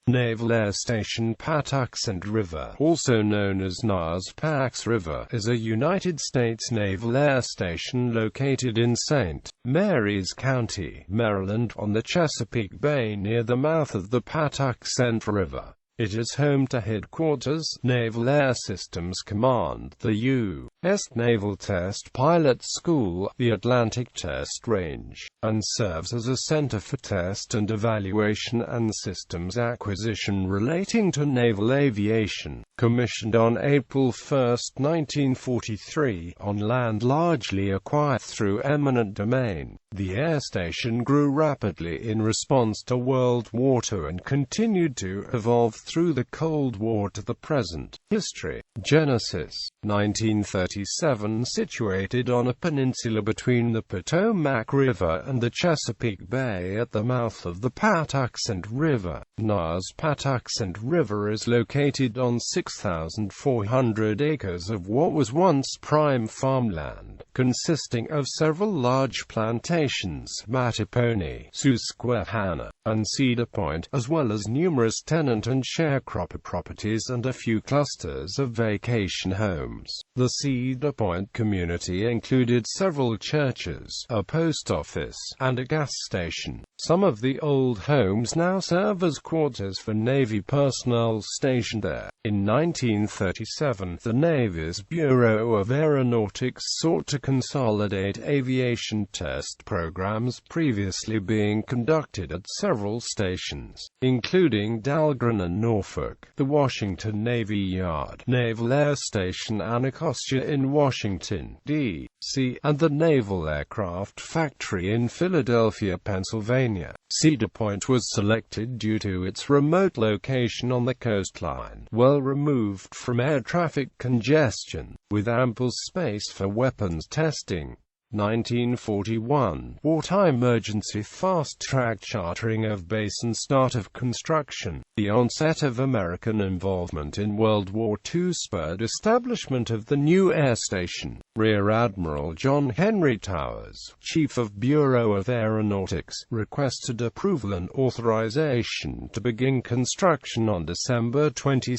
Naval Air Station Patuxent River, also known as NAS Pax River, is a United States Naval Air Station located in St. Mary's County, Maryland, on the Chesapeake Bay near the mouth of the Patuxent River. It is home to headquarters, Naval Air Systems Command, the U.S.Naval Test Pilot School, the Atlantic Test Range, and serves as a center for test and evaluation and systems acquisition relating to naval aviation. Commissioned on April 1, 1943, on land largely acquired through eminent domain, the air station grew rapidly in response to World War II and continued to evolve through the Cold War to the present. History. Genesis. 1937. Situated on a peninsula between the Potomac River and the Chesapeake Bay at the mouth of the Patuxent River, NAS Patuxent River is located on 6,400 acres of what was once prime farmland, consisting of several large plantations, Mattapony, Susquehanna, and Cedar Point, as well as numerous tenant and sharecropper properties and a few clusters of vacation homes. The Cedar Point community included several churches, a post office, and a gas station. Some of the old homes now serve as quarters for Navy personnel stationed there. In 1937, the Navy's Bureau of Aeronautics sought to consolidate aviation test programs previously being conducted at several stations, including Dahlgren and Norfolk, the Washington Navy Yard, Naval Air Station Anacostia in Washington, D.C., and the Naval Aircraft Factory in Philadelphia, Pennsylvania. Cedar Point was selected due to its remote location on the coastline, well removed from air traffic congestion, with ample space for weapons testing. 1941, wartime emergency fast-track chartering of base and start of construction. The onset of American involvement in World War II spurred establishment of the new air station. Rear Admiral John Henry Towers, Chief of Bureau of Aeronautics, requested approval and authorization to begin construction on December 22,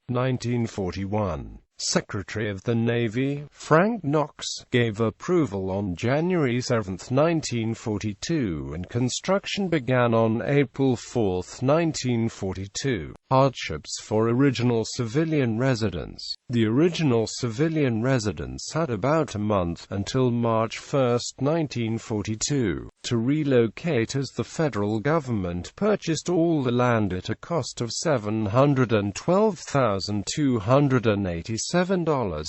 1941. Secretary of the Navy, Frank Knox, gave approval on January 7, 1942, and construction began on April 4, 1942. Hardships for original civilian residents. The original civilian residents had about a month, until March 1, 1942, to relocate as the federal government purchased all the land at a cost of $712,287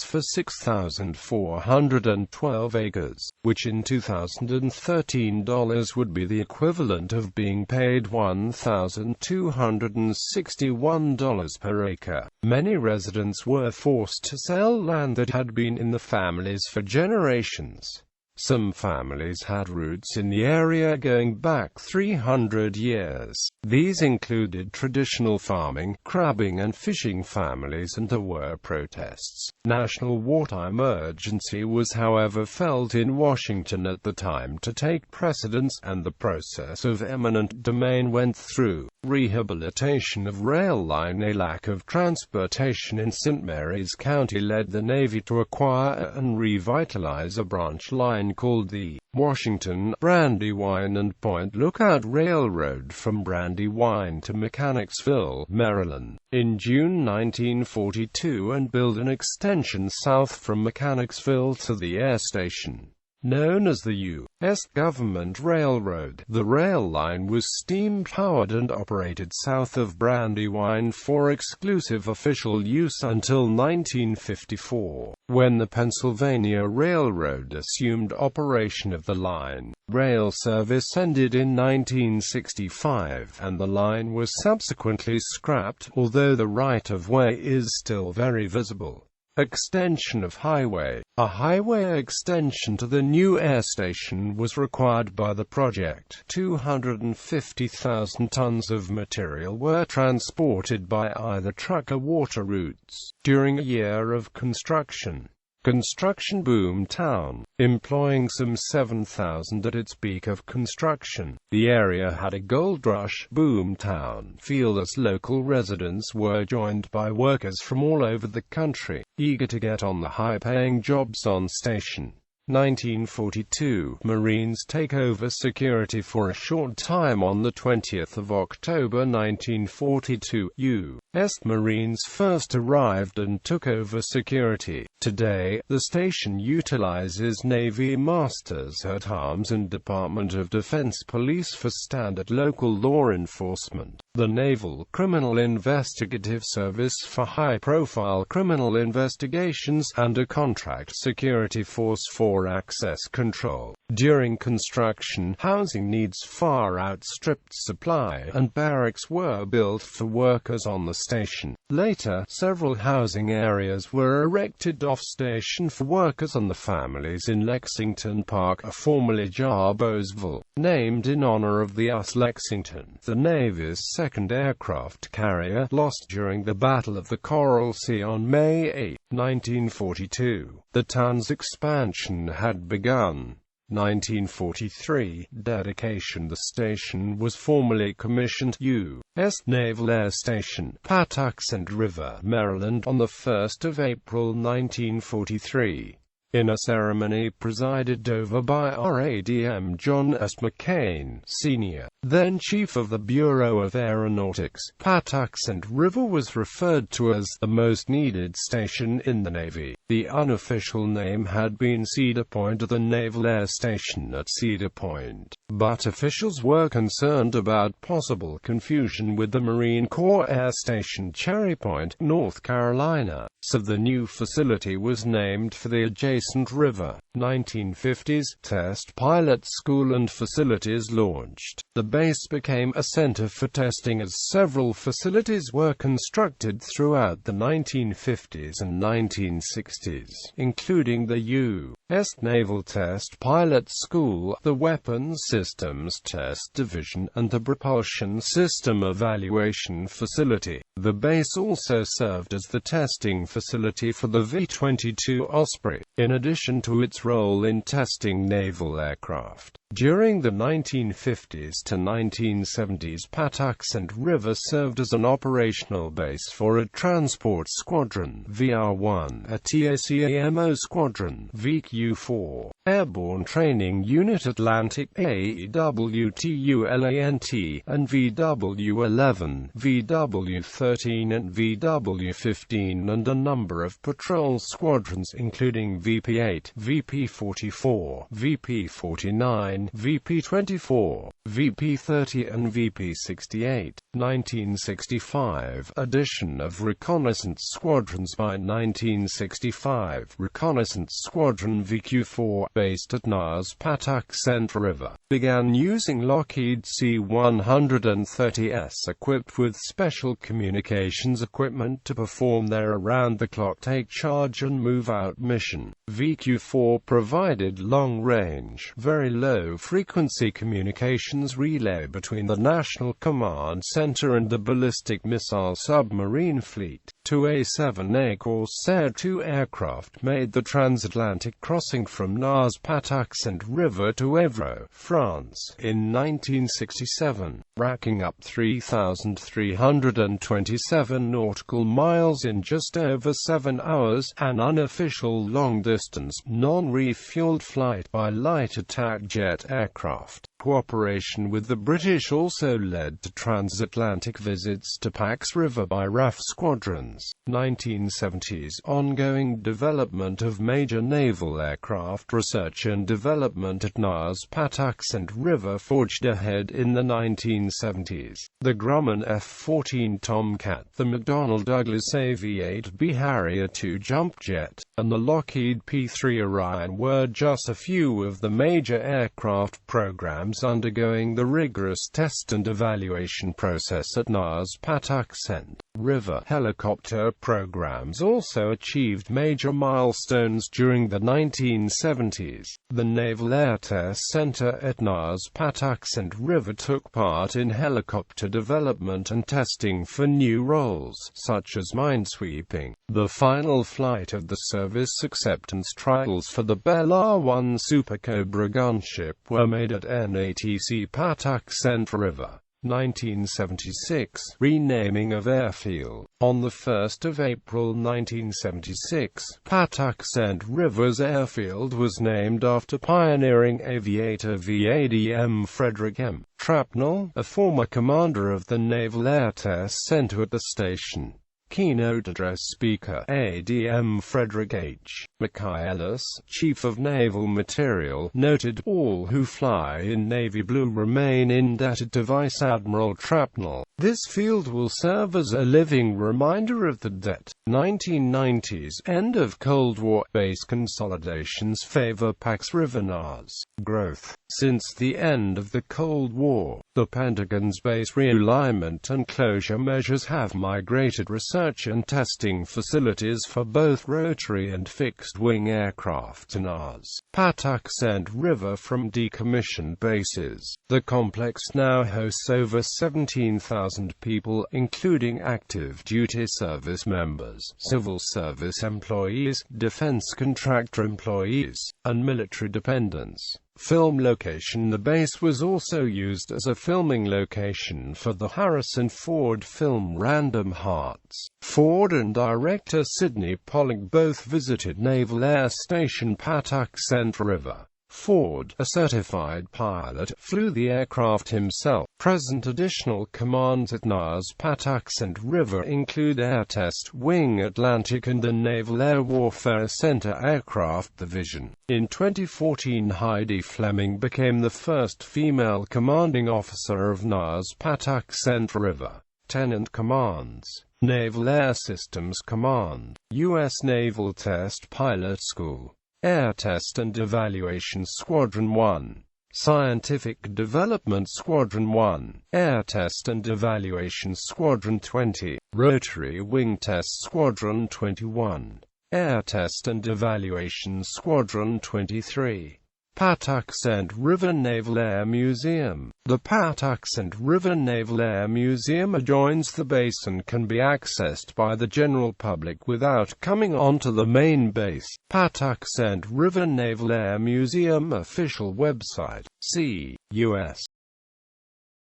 for 6,412 acres, which in 2013 dollars would be the equivalent of being paid $1,261 per acre. Many residents were forced to sell land that had been in the families for generations. Some families had roots in the area going back 300 years. These included traditional farming, crabbing and fishing families, and there were protests. National wartime urgency was however felt in Washington at the time to take precedence, and the process of eminent domain went through. Rehabilitation of rail line. A lack of transportation in St. Mary's County led the Navy to acquire and revitalize a branch line called the Washington, Brandywine and Point Lookout Railroad from Brandywine to Mechanicsville, Maryland, in June 1942, and build an extension south from Mechanicsville to the air station. Known as the U.S. Government Railroad, the rail line was steam-powered and operated south of Brandywine for exclusive official use until 1954, when the Pennsylvania Railroad assumed operation of the line. Rail service ended in 1965, and the line was subsequently scrapped, although the right-of-way is still very visible. Extension of highway. A highway extension to the new air station was required by the project. 250,000 tons of material were transported by either truck or water routes during a year of construction. Construction boom town. employing some 7,000 at its peak of construction. The area had a gold rush boom town feel as local residents were joined by workers from all over the country, eager to get on the high-paying jobs on station. 1942, Marines take over security for a short time. On the 20th of October 1942, U.S. Marines first arrived and took over security. Today, the station utilizes Navy Masters-at-Arms and Department of Defense police for standard local law enforcement, the Naval Criminal Investigative Service for high-profile criminal investigations, and a contract security force for access control. During construction, housing needs far outstripped supply, and barracks were built for workers on the station. Later, several housing areas were erected off-station for workers and the families in Lexington Park, formerly Jarbosville, named in honor of the U.S. Lexington, the Navy's second aircraft carrier, lost during the Battle of the Coral Sea on May 8, 1942. The town's expansion had begun. 1943, dedication. The station was formally commissioned U.S. Naval Air Station, Patuxent River, Maryland, on the 1st of April 1943. In a ceremony presided over by RADM John S. McCain, Sr., then Chief of the Bureau of Aeronautics, Patuxent River was referred to as the most needed station in the Navy. The unofficial name had been Cedar Point, the Naval Air Station at Cedar Point, but officials were concerned about possible confusion with the Marine Corps Air Station Cherry Point, North Carolina, so the new facility was named for the adjacent river. 1950s, Test Pilot School and facilities launched. The base became a center for testing as several facilities were constructed throughout the 1950s and 1960s, including the U.S. Naval Test Pilot School, the Weapons Systems Test Division, and the Propulsion System Evaluation Facility. The base also served as the testing facility for the V-22 Osprey, in addition to its role in testing naval aircraft. During the 1950s to 1970s, Patuxent River served as an operational base for a transport squadron, VR-1, a TACAMO squadron, VQ-4, Airborne Training Unit Atlantic, AWTULANT, and VW-11, VW-13 and VW-15, and a number of patrol squadrons including VP-8, VP-44, VP-49, VP-24, VP-30 and VP-68. 1965, addition of reconnaissance squadrons. By 1965, Reconnaissance Squadron VQ-4, based at NAS Patuxent River, began using Lockheed C-130s equipped with special communications equipment to perform their around-the-clock take charge and move-out mission. VQ-4 provided long-range, very low-frequency communications relay between the National Command Center and the ballistic missile submarine fleet. Two A-7A Corsair II aircraft made the transatlantic crossing from NAS Patuxent River to Évreux, France, in 1967, racking up 3,327 nautical miles in just over 7 hours, an unofficial long-distance, non-refueled flight by light attack jet aircraft. Cooperation with the British also led to transatlantic visits to Pax River by RAF squadrons. 1970s, ongoing development of major naval aircraft research and development at NAS Patuxent River forged ahead in the 1970s. The Grumman F-14 Tomcat, the McDonnell Douglas AV-8B Harrier II jump jet, and the Lockheed P-3 Orion were just a few of the major aircraft programs teams undergoing the rigorous test and evaluation process at NAS Patuxent River. Helicopter programs also achieved major milestones during the 1970s. The Naval Air Test Center at NAS Patuxent River took part in helicopter development and testing for new roles, such as minesweeping. The final flight of the service acceptance trials for the Bell R-1 Super Cobra gunship were made at NATC Patuxent River. 1976, Renaming of Airfield. On 1 April 1976, Patuxent River's airfield was named after pioneering aviator VADM Frederick M. Trapnell, a former commander of the Naval Air Test Center at the station. Keynote address speaker, ADM Frederick H. Michaelis, Chief of Naval Material, noted, "All who fly in Navy blue remain indebted to Vice Admiral Trapnell. This field will serve as a living reminder of the debt." 1990s, end of Cold War. Base consolidations favor Pax River NAS growth. Since the end of the Cold War, the Pentagon's base realignment and closure measures have migrated research and testing facilities for both rotary and fixed-wing aircraft to NAS Patuxent River from decommissioned bases. The complex now hosts over 17,000 people, including active duty service members, civil service employees, defense contractor employees, and military dependents. Film location. The base was also used as a filming location for the Harrison Ford film Random Hearts. Ford and director Sidney Pollack both visited Naval Air Station Patuxent River. Ford, a certified pilot, flew the aircraft himself. Present additional commands at NAS Patuxent River include Air Test Wing Atlantic and the Naval Air Warfare Center Aircraft Division. In 2014, Heidi Fleming became the first female commanding officer of NAS Patuxent River. Tenant commands: Naval Air Systems Command, U.S.Naval Test Pilot School, Air Test and Evaluation Squadron 1, Scientific Development Squadron 1, Air Test and Evaluation Squadron 20, Rotary Wing Test Squadron 21, Air Test and Evaluation Squadron 23. Patuxent River Naval Air Museum. The Patuxent River Naval Air Museum adjoins the base and can be accessed by the general public without coming onto the main base. Patuxent River Naval Air Museum official website. See U.S.